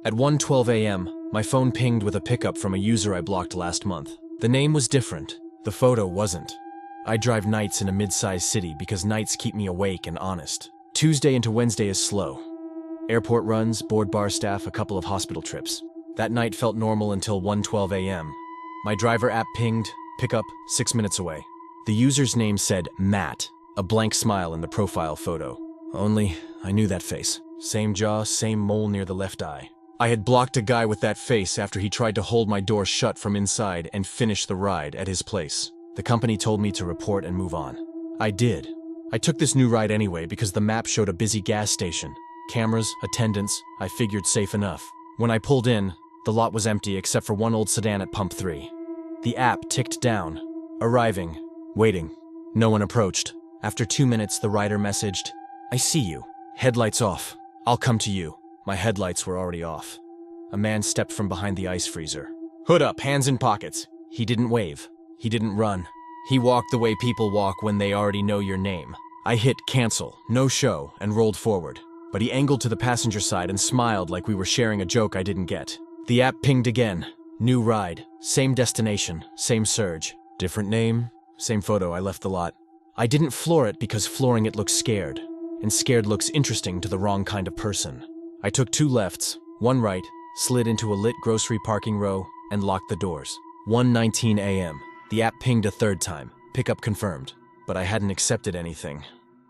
At 1:12 a.m., my phone pinged with a pickup from a user I blocked last month. The name was different. The photo wasn't. I drive nights in a mid-sized city because nights keep me awake and honest. Tuesday into Wednesday is slow. Airport runs, board bar staff, a couple of hospital trips. That night felt normal until 1:12 a.m. My driver app pinged, pickup, 6 minutes away. The user's name said Matt, a blank smile in the profile photo. Only, I knew that face. Same jaw, same mole near the left eye. I had blocked a guy with that face after he tried to hold my door shut from inside and finish the ride at his place. The company told me to report and move on. I did. I took this new ride anyway because the map showed a busy gas station. Cameras, attendants, I figured safe enough. When I pulled in, the lot was empty except for one old sedan at pump 3. The app ticked down. Arriving. Waiting. No one approached. After 2 minutes, the rider messaged, "I see you. Headlights off. I'll come to you." My headlights were already off. A man stepped from behind the ice freezer. Hood up, hands in pockets. He didn't wave. He didn't run. He walked the way people walk when they already know your name. I hit cancel, no show, and rolled forward. But he angled to the passenger side and smiled like we were sharing a joke I didn't get. The app pinged again. New ride. Same destination. Same surge. Different name. Same photo. I left the lot. I didn't floor it because flooring it looks scared. And scared looks interesting to the wrong kind of person. I took 2 lefts, 1 right, slid into a lit grocery parking row, and locked the doors. 1:19 a.m. The app pinged a 3rd time. Pickup confirmed. But I hadn't accepted anything.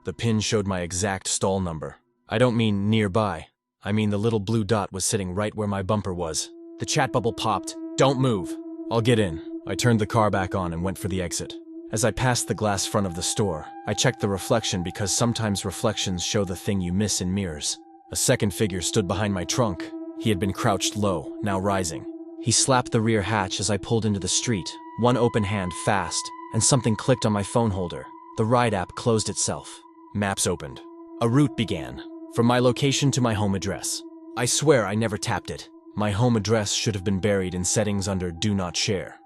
The pin showed my exact stall number. I don't mean nearby. I mean the little blue dot was sitting right where my bumper was. The chat bubble popped. "Don't move. I'll get in." I turned the car back on and went for the exit. As I passed the glass front of the store, I checked the reflection because sometimes reflections show the thing you miss in mirrors. A second figure stood behind my trunk. He had been crouched low, now rising. He slapped the rear hatch as I pulled into the street, one open hand fast, and something clicked on my phone holder. The ride app closed itself. Maps opened. A route began, from my location to my home address. I swear I never tapped it. My home address should have been buried in settings under Do Not Share.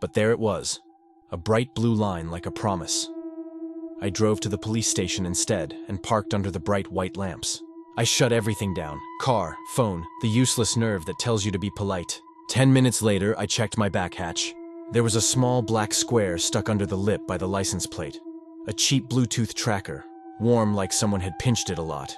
But there it was, a bright blue line like a promise. I drove to the police station instead and parked under the bright white lamps. I shut everything down, car, phone, the useless nerve that tells you to be polite. 10 minutes later, I checked my back hatch. There was a small black square stuck under the lip by the license plate. A cheap Bluetooth tracker, warm like someone had pinched it a lot.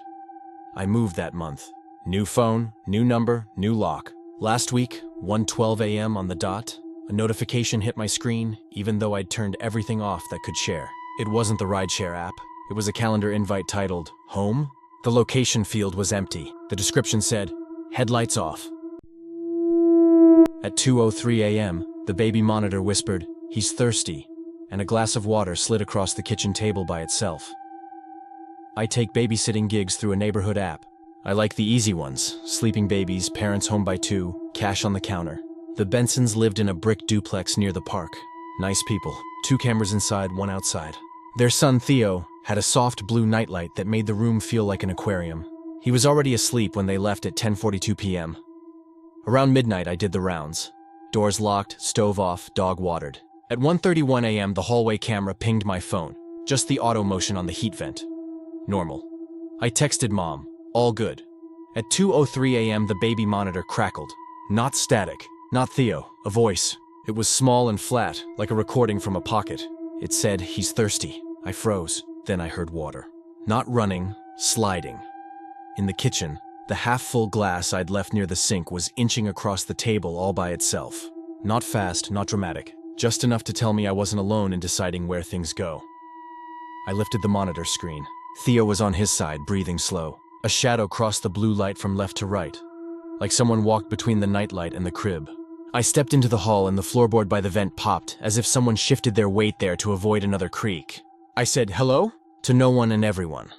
I moved that month. New phone, new number, new lock. Last week, 1:12 a.m. on the dot, a notification hit my screen, even though I'd turned everything off that could share. It wasn't the rideshare app. It was a calendar invite titled, Home? The location field was empty. The description said, Headlights off. At 2:03 a.m., the baby monitor whispered, He's thirsty, and a glass of water slid across the kitchen table by itself. I take babysitting gigs through a neighborhood app. I like the easy ones, sleeping babies, parents home by 2, cash on the counter. The Bensons lived in a brick duplex near the park. Nice people. 2 cameras inside, 1 outside. Their son Theo had a soft blue nightlight that made the room feel like an aquarium. He was already asleep when they left at 10:42 p.m. Around midnight I did the rounds. Doors locked, stove off, dog watered. At 1:31 a.m. the hallway camera pinged my phone. Just the auto motion on the heat vent. Normal. I texted mom. All good. At 2:03 a.m. the baby monitor crackled. Not static. Not Theo. A voice. It was small and flat, like a recording from a pocket. It said, He's thirsty. I froze. Then I heard water. Not running, sliding. In the kitchen, the half-full glass I'd left near the sink was inching across the table all by itself. Not fast, not dramatic. Just enough to tell me I wasn't alone in deciding where things go. I lifted the monitor screen. Theo was on his side, breathing slow. A shadow crossed the blue light from left to right, like someone walked between the nightlight and the crib. I stepped into the hall and the floorboard by the vent popped, as if someone shifted their weight there to avoid another creak. I said, hello? To no one and everyone.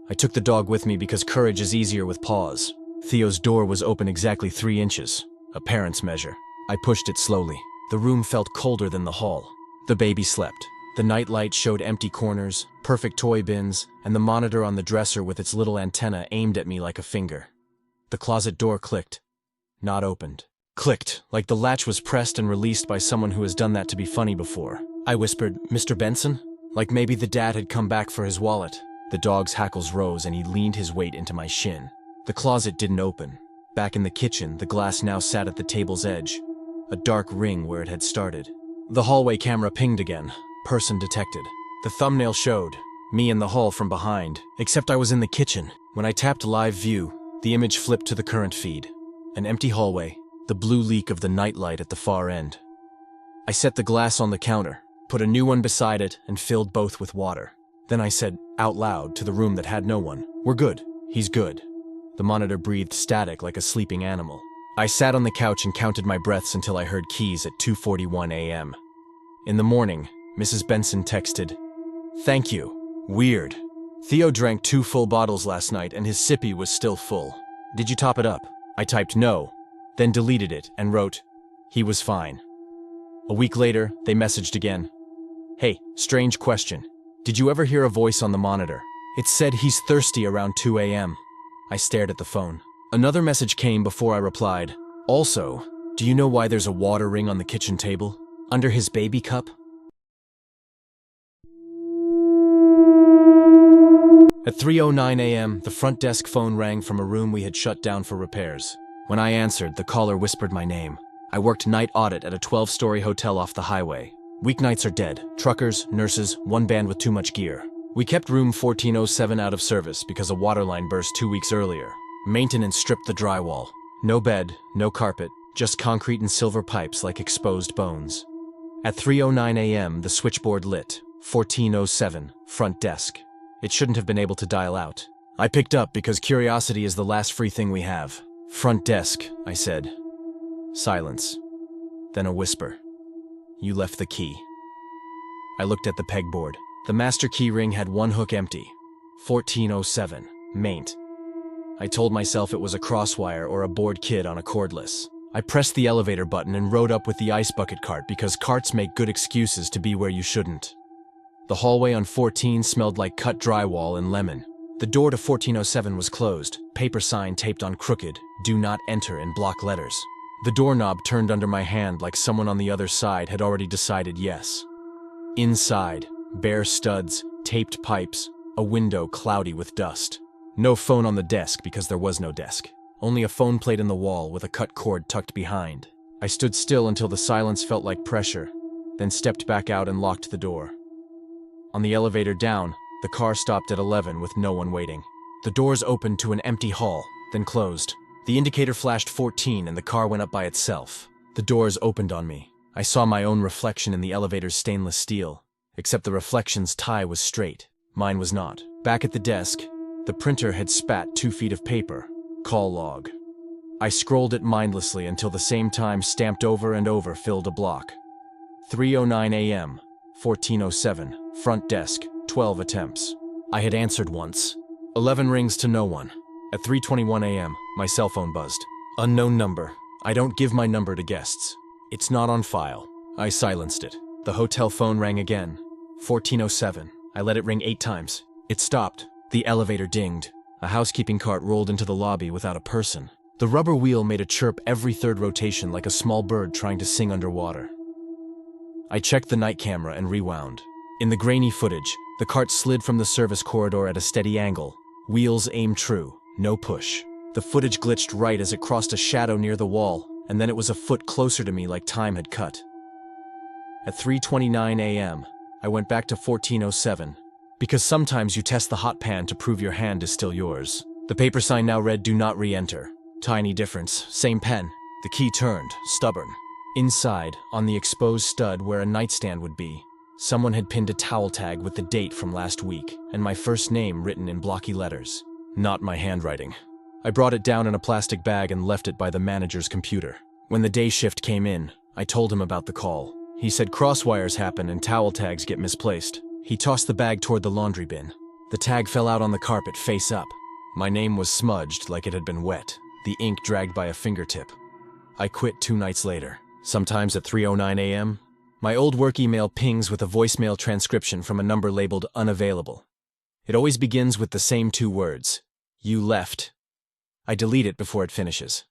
I took the dog with me because courage is easier with paws. Theo's door was open exactly 3 inches, a parent's measure. I pushed it slowly. The room felt colder than the hall. The baby slept. The nightlight showed empty corners, perfect toy bins, and the monitor on the dresser with its little antenna aimed at me like a finger. The closet door clicked. Not opened. Clicked, like the latch was pressed and released by someone who has done that to be funny before. I whispered, Mr. Benson? Like maybe the dad had come back for his wallet. The dog's hackles rose and he leaned his weight into my shin. The closet didn't open. Back in the kitchen, the glass now sat at the table's edge, a dark ring where it had started. The hallway camera pinged again. Person detected. The thumbnail showed me in the hall from behind, except I was in the kitchen. When I tapped live view, the image flipped to the current feed. An empty hallway, the blue leak of the nightlight at the far end. I set the glass on the counter, put a new one beside it, and filled both with water. Then I said, out loud, to the room that had no one, "We're good. He's good." The monitor breathed static like a sleeping animal. I sat on the couch and counted my breaths until I heard keys at 2:41 a.m. In the morning, Mrs. Benson texted, "Thank you. Weird. Theo drank 2 full bottles last night and his sippy was still full. Did you top it up?" I typed no, then deleted it and wrote, "He was fine." A week later, they messaged again. "Hey, strange question. Did you ever hear a voice on the monitor? It said he's thirsty around 2 a.m. I stared at the phone. Another message came before I replied. "Also, do you know why there's a water ring on the kitchen table? Under his baby cup?" At 3:09 a.m., the front desk phone rang from a room we had shut down for repairs. When I answered, the caller whispered my name. I worked night audit at a 12-story hotel off the highway. Weeknights are dead. Truckers, nurses, one band with too much gear. We kept room 1407 out of service because a water line burst 2 weeks earlier. Maintenance stripped the drywall. No bed, no carpet, just concrete and silver pipes like exposed bones. At 3:09 a.m., the switchboard lit. 1407, front desk. It shouldn't have been able to dial out. I picked up because curiosity is the last free thing we have. "Front desk," I said. Silence. Then a whisper. "You left the key." I looked at the pegboard. The master key ring had one hook empty. 1407, maint. I told myself it was a crosswire or a bored kid on a cordless. I pressed the elevator button and rode up with the ice bucket cart because carts make good excuses to be where you shouldn't. The hallway on 14 smelled like cut drywall and lemon. The door to 1407 was closed, paper sign taped on crooked, "Do not enter" in block letters. The doorknob turned under my hand like someone on the other side had already decided yes. Inside, bare studs, taped pipes, a window cloudy with dust. No phone on the desk because there was no desk. Only a phone plate in the wall with a cut cord tucked behind. I stood still until the silence felt like pressure, then stepped back out and locked the door. On the elevator down, the car stopped at 11 with no one waiting. The doors opened to an empty hall, then closed. The indicator flashed 14 and the car went up by itself. The doors opened on me. I saw my own reflection in the elevator's stainless steel, except the reflection's tie was straight. Mine was not. Back at the desk, the printer had spat 2 feet of paper. Call log. I scrolled it mindlessly until the same time stamped over and over filled a block. 3:09 a.m., 1407, front desk, 12 attempts. I had answered once. 11 rings to no one. At 3:21 a.m., my cell phone buzzed. Unknown number. I don't give my number to guests. It's not on file. I silenced it. The hotel phone rang again. 1407. I let it ring 8 times. It stopped. The elevator dinged. A housekeeping cart rolled into the lobby without a person. The rubber wheel made a chirp every third rotation like a small bird trying to sing underwater. I checked the night camera and rewound. In the grainy footage, the cart slid from the service corridor at a steady angle. Wheels aimed true, no push. The footage glitched right as it crossed a shadow near the wall, and then it was a foot closer to me like time had cut. At 3:29 a.m., I went back to 1407, because sometimes you test the hot pan to prove your hand is still yours. The paper sign now read, "Do not re-enter." Tiny difference, same pen. The key turned, stubborn. Inside, on the exposed stud where a nightstand would be, someone had pinned a towel tag with the date from last week, and my first name written in blocky letters. Not my handwriting. I brought it down in a plastic bag and left it by the manager's computer. When the day shift came in, I told him about the call. He said crosswires happen and towel tags get misplaced. He tossed the bag toward the laundry bin. The tag fell out on the carpet face up. My name was smudged like it had been wet, the ink dragged by a fingertip. I quit 2 nights later. Sometimes at 3:09 a.m., my old work email pings with a voicemail transcription from a number labeled unavailable. It always begins with the same 2 words, "You left." I delete it before it finishes.